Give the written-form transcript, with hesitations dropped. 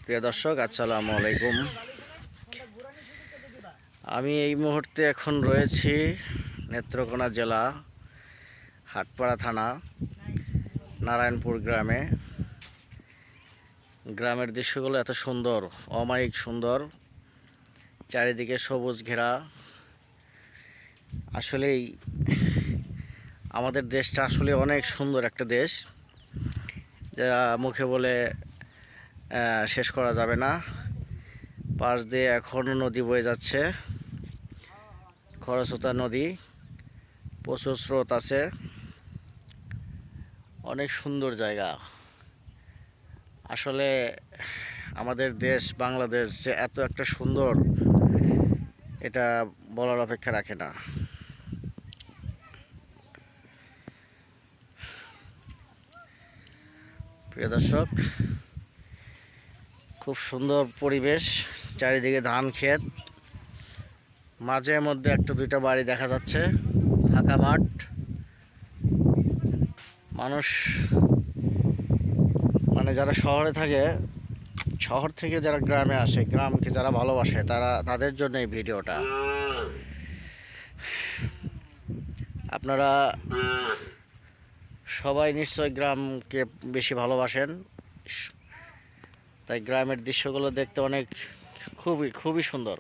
প্রিয় দর্শক, আসসালামু আলাইকুম। আমি এই মুহূর্তে এখন রয়েছি নেত্রকোনা জেলা হাটপাড়া থানা নারায়ণপুর গ্রামে। গ্রামের দৃশ্যগুলো এত সুন্দর, অমায়িক সুন্দর, চারিদিকে সবুজ ঘেরা। আসলেই আমাদের দেশটা আসলে অনেক সুন্দর একটা দেশ, যা মুখে বলে শেষ করা যাবে না। পাশ দিয়ে এখনও নদী বয়ে যাচ্ছে, খরস্রোতা নদী, প্রচুর স্রোত আছে। অনেক সুন্দর জায়গা। আসলে আমাদের দেশ বাংলাদেশ যে এত একটা সুন্দর, এটা বলার অপেক্ষা রাখে না। প্রিয় দর্শক, খুব সুন্দর পরিবেশ, চারিদিকে ধান ক্ষেত, মাঝে মধ্যে একটা দুইটা বাড়ি দেখা যাচ্ছে, ফাঁকা মাঠ। মানুষ মানে যারা শহরে থাকে, শহর থেকে যারা গ্রামে আসে, গ্রামকে যারা ভালোবাসে, তাদের জন্য এই ভিডিওটা। আপনারা সবাই নিশ্চয় গ্রামকে বেশি ভালোবাসেন, তাই গ্রামের দৃশ্যগুলো দেখতে অনেক খুবই খুবই সুন্দর।